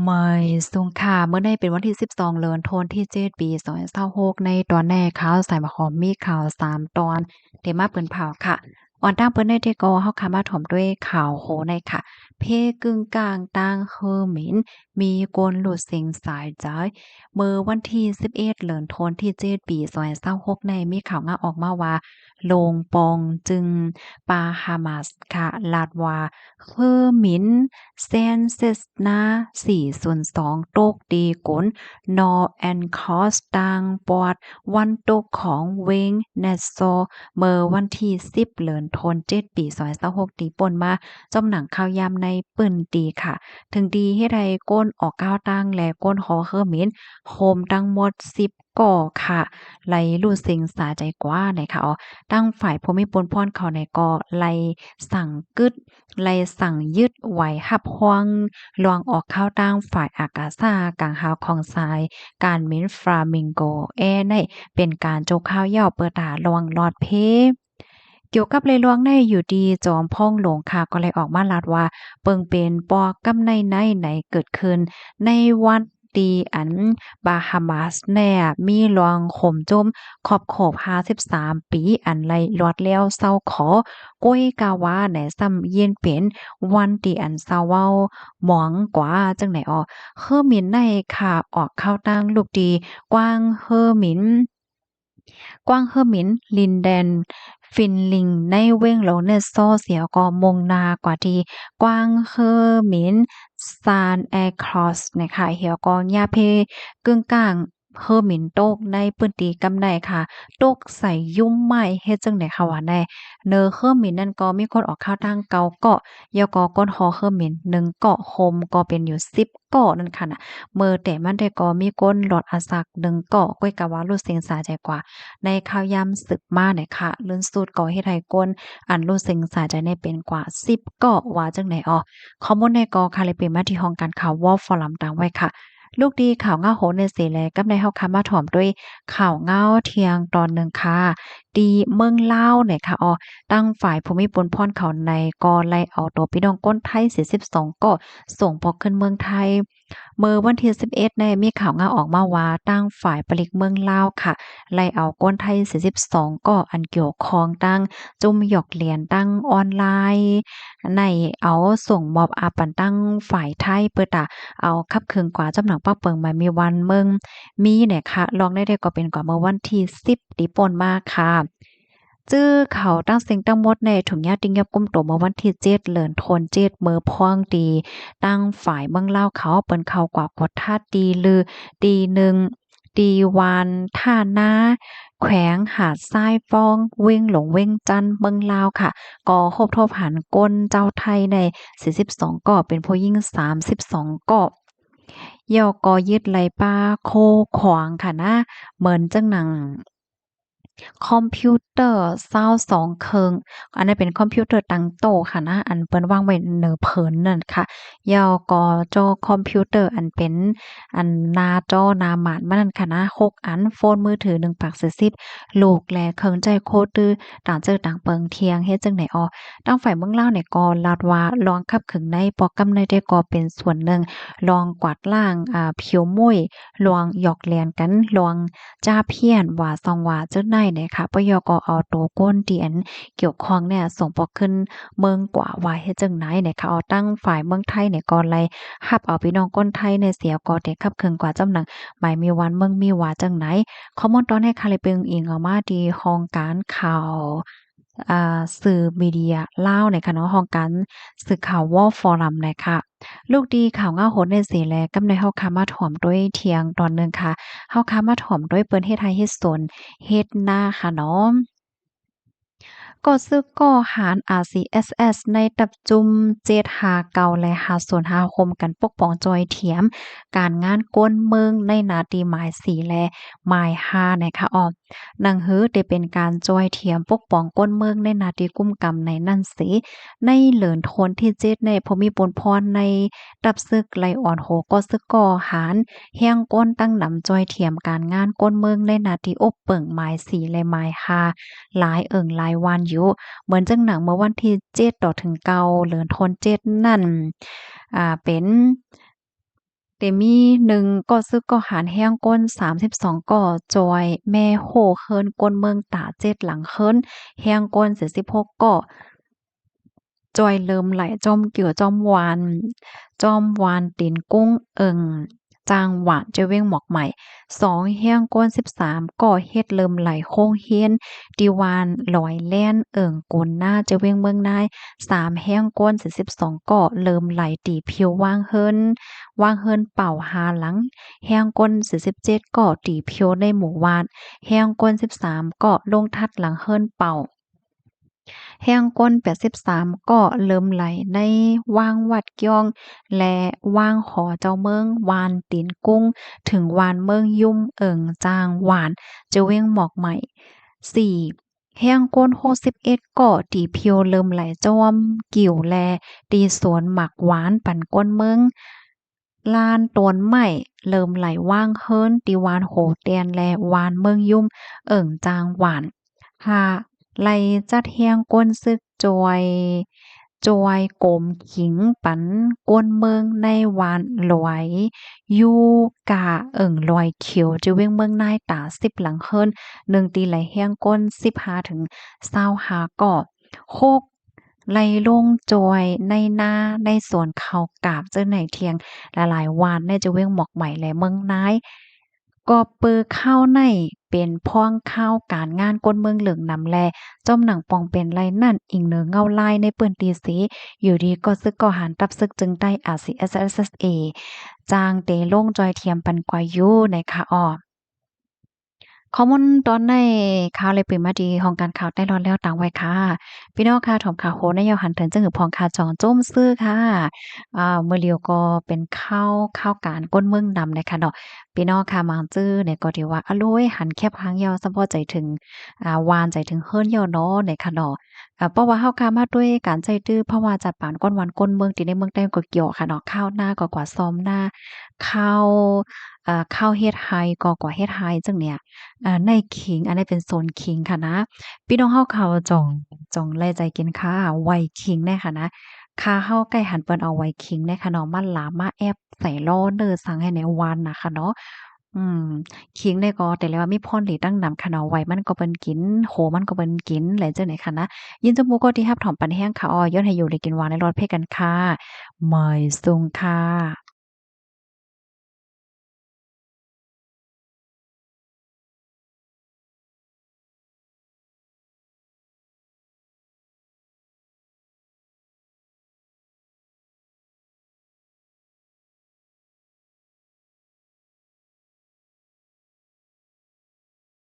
ไม่สุงค่ะเมื่อใดเป็นวันที่12เดือนธันวาคมที่7ปี2026ในตอนแรกข่าวใส่มาหอมมีข่าว3ตอนที่มาเปิ้นเผาค่ะออนตั้งเปิ้นได้ที่ก็เฮาค่ะมาถ่อมด้วยข่าวโหในค่ะเพกึ่งกลางตั้งเฮอหมินมีกวนหลุดเสียงสายจ้ายเมื่อวันที่11เดือนธันวาคมที่7ปี2026ในมีข่าวงาออกมาว่าโลงปองจึงปาฮามาสค่ะลาดว่าเฮอหมิน แซนเซสนา402โตกดีกลนอแอนคอสตังปอดวันตกของเวงเนสโซเมื่อวันที่10เดือนธันวาคม7ปี2026ตีป่นมาจอมหนังข่าวยามในปื้นตีค่ะถึงดีเฮ็ดให้ก้นออกก้าวตั้งและก้นหอเฮอมินโฮมทั้งหมด10ก่อค่ะไหลลู่สิงสาใจกว่านะคะอ๋อตั้งฝ่ายภูมิพลพรเขาในก็ไล่สั่งกึด ไล่สั่งยึดไหวหับฮวงลวงออกเข้าตั้งฝ่ายอากาซากลางหาวของทรายการมินฟลามิงโกในเป็นการโจกข้าวเหย้าเปิดตาลวงหลอดเพเกี่ยวกับเลยลวงในอยู่ดีจอมพ่องหลงค่ะก็เลยออกมาลัดว่าเปิงเป็นปอกำในไหนเกิดขึ้นในวันตีอันบาฮามาสแน่มีลวงข่มจมขอบ53ปีอันไลลอดแล้วเศร้าขอ ก้วยกาวาแหนซ้ำเย็นเป็นวันที่อันเศร้าเว้าหมองกว่าจังไหนอ้อเฮอหมินในค่ะออกข้าวตั้งลูกดีกว้างเฮอหมินกว้างเฮอหมินลินแดนฟินลิงในเว้งโลเนโซเสียก็มงนากว่าที่กว้างเฮอหมินซานแอคลอสนะคะเหี่ยวก็ยาเพกึ่งกลางเฮอหมินโตกในปื้นตีกำไดค่ะตกใส่ยุ่มไม้เฮ็ดจังได๋ค่ะว่าแน่ เนอเครื่องหมิ่นนั่นก็มีคนออกข้าวทางเกาเกาะยอกอก้นฮอเครื่องหมิ่น1เกาะโฮมก็เป็นอยู่10เกาะนั่นค่ะน่ะเมื่อแต่มันได้ก็มีก้นหลอดอาสัก1เกาะก้อยกะว่ารู้เสียงสาใจกว่าในข่าวยามศึกมาเนี่ยค่ะลื่นสุดก็เฮ็ดให้ก้นอันรู้เสียงสาใจในเป็นกว่า10เกาะว่าจังได๋อ้อข้อมูลในก็ค่ะเลยเป็นมาที่ห้องการข่าว Wall Forum ดังไว้ค่ะลูกดีข่าวเงาโหนในเสแลกับในเฮาคามาถ่อมด้วยข่าวเงาเที่ยงตอนหนึ่งค่ะดีเมืองลาวเนี่ยค่ะอ้อ ตั้งฝ่ายภูมิพลพรเขาในก็ไล่เอาตัวพี่น้องก้นไทย42ก็ส่งพอขึ้นเมืองไทยเมื่อวันที่11ในมีข่าวงาออกมาว่าตั้งฝ่ายปลิกเมืองลาวค่ะไล่เอาก้นไทย42ก็อันเกี่ยวข้องตั้งจุ่มหยอกเหรียญตั้งออนไลน์ในเอาส่งมอบอาปันตั้งฝ่ายไทยเปิดตาเอาคับคืนกว่าจำหนังปักเปิงมามีวันเมืองมีเนี่ยค่ะลองได้ก็เป็นกว่าเมื่อวันที่10ที่ป่นมาค่ะ จื้อเขาตั้งสิ่งตั้งหมดในถุงยาติงยับกุมโตเมื่อวันที่7เดือนธันวาคม7มื้อพวงดีตั้งฝ่ายเมืองลาวเขาเปิ้นเข้ากว่ากดท่าตีลือตีหนึ่งตีวานท่านาแขวงหาดทรายฟ้องเว้งหลงเว้งจันทน์เมืองลาวค่ะก็ครบทบหันก้นเจ้าไทยใน42เกาะเป็นผู้หญิง32เกาะย่อก็ยึดไหลป้าโคขวางค่ะนะเหมือนจังหนัง คอมพิวเตอร์22เครื่องอันนั้นเป็นคอมพิวเตอร์ตั้งโต๊ะค่ะนะอันเปิ้นวางไว้เหนือเผินนั่นค่ะแล้วก็จอคอมพิวเตอร์อันเป็นอันหน้าจอหน้าม่านมันนั่นค่ะนะ6อันโฟนมือถือ1ปาก40ลูกและเครื่องใจโคตรต่างเจอต่างเปิงเที่ยงเฮ็ดจั่งใดอ้อทางฝ่ายเมืองลาวเนี่ยก็ลาดว่าลองคับขึงในปอกำในได้ก็เป็นส่วนหนึ่งลองกวาดล้างผิวมุ้ยลองหยอกเลียนกันลอง จ้าเพี้ยนว่าซองว่าเจ้าในเนี่ยค่ะปยก็เอาตัวก้นที่อันเกี่ยวข้องเนี่ยส่งปอกขึ้นเมืองกว่าว่าเฮ็ดจั่งใดเนี่ยค่ะเอาตั้งฝ่ายเมืองไทยเนี่ยก็ไล่รับเอาพี่น้องคนไทยเนี่ยเสียก็ได้คับเครื่องกว่าจำหนังหมายมีวันเมืองมีว่าจั่งใดข้อมูลตอนนี้ค่ะเลยเปิงอิงเอามาที่ห้องการข่าวสื่อมีเดียลาวเนี่ยค่ะเนาะห้องการสื่อข่าว Wall Forum เนี่ยค่ะลูกดีข่าวเงาโหนในเสแลกำในเฮาคามาถ่อมด้วยเที่ยงตอนหนึ่งค่ะ เฮาค้ามาถ่อมด้วยเปิ้นเฮ็ดไร่เฮ็ดสวนเฮ็ดนาค่ะเนาะ ก็ซึกก่อหาร RCSS ในตับจุม759และ5050คมกันปกป้องจอยเถียมการงานก้นเมืองในนาตีหมาย4และหมาย5นะคะอ้อหนังหือได้เป็นการจอยเถียมปกป้องก้นเมืองในนาทีกุมกำในนั่นสิในเหลินโทนที่7ในภูมิพลพรในตับซึกไลออนโหก็ซึกก่อหารเฮียงก้นตั้งนำจอยเถียมการงานก้นเมืองในนาทีอบเปิ่งหมาย4และหมาย5 หลายหลายวันอยู่เหมือนจังหนังเมื่อวันที่7ต่อถึง9เดือนธันวาคม7นั่นเป็น แต่มี1ก็ซึกก็หารแฮ้งก้น32ก่อจอยแม่โหเคินก้นเมืองตาเจ็ดหลังเคินแฮ้งก้น46ก่อจอยเลิมไหลจอมเกี่ยวจอมวานตีนกุ้งจางหวานจะเว้งหมอกใหม่2แฮ้งก้น13ก่อเฮ็ดเลิมไหลโค้งเฮียนดีวานลอยแล่นกุนหน้าจะเว้งเมืองนาย3แฮ้งก้น42ก่อเลิมไหลตีผิวว่างเฮินเป่าหาหลังแห้งก้น47ก็ตีเพียวในหมู่วานแห้งก้น13ก็ลงทัดหลังเฮินเป่าแห้งก้น83ก็เริ่มไหลในว่างวัดเกี้ยงและว่างหอเจ้าเมืองวานตีนกุ้งถึงวานเมืองยุ่มจางหวานจะเว้งหมอกใหม่4แห้งก้น61ก็ตีเพียวเริ่มไหลจอมกิ่วแลตีสวนหมักหวานปั่นก้นเมือง ลานตวนใหม่เริ่มไหลว่างเฮิรนติวานโหเตียนและวานเมืองยุ่มจางหวานหาไล่จัดเฮียงก้นซึกจอยโกมขิงปันก้นเมืองในวานหลวยอยู่กาลอยเขียวจะเว้งเมืองนายตา10หลังเฮิรน1ตีไหลเฮียงก้น15ถึง25ก่อโคกไล่ลงจอยในนาในสวนเขากาบเจ้าไหนเทียง หลายๆวันเนี่ยจะเว้งหมอกใหม่และเมืองนายก็เปือข้าวในเป็นพ้องข้าวการงานก้นเมืองเหลืองนำแลจอมหนังปองเป็นไรนั่นอิงเหนือเงาลายในเปื้นตีสีอยู่ดีก็ซึกก็หันตับซึกจึงได้RCSSA จางเตลงจอยเทียมปันกว่าอยู่ในค่ะอ้อ ข้อมูลตอนในข่าวเลยเปิดมาดีของการข่าวได้ร้อนแล้วต่างไว้ค่ะพี่น้องค่ะถมข่าวโหนยาวหันถึงจึงหือพองค่ะจองโจ้มซื่อค่ะเมื่อเลียวก็เป็นข้าวการก้นเมืองนำนะคะเนาะพี่น้องค่ะมังจื้อเนี่ยก็ถือว่าอร่อยหันแคบหางยาวซัมพอใจถึงวานใจถึงเฮิรนยาวเนาะเนี่ยค่ะเนาะเพราะว่าเฮาค่ะมาด้วยการใจตื้อเพราะว่าจัดปานก้อนวันก้นเมืองที่ในเมืองใดก็เกี่ยวค่ะเนาะข้าวหน้าก็กว่าซ้อมหน้าข้าวข้าวเฮ็ดไฮก็กว่าเฮ็ดไฮจังเนี่ย ในขิงอันนี้เป็นโซนขิงค่ะนะพี่น้องเฮาเขาจ่องแลใจกินค่ะไวขิงแน่ค่ะนะค่าเฮาใกล้หันเปิ้นเอาไวขิงแน่ค่ะเนาะมาหลามมาแอบใส่ล้อเด้อสั่งให้ในวันน่ะค่ะเนาะอืมขิงเนี่ยก็แต่แล้วว่ามีพรหลีตั้งนำค่ะเนาะไว้มันก็เปิ้นกินโหมันก็เปิ้นกินแหละจังได๋ค่ะนะยินจมูกก็ที่รับถอมปันแห้งค่ะอ้อย้อนให้อยู่ได้กินหวานในรอดเพกันค่ะไม่ทรงค่ะ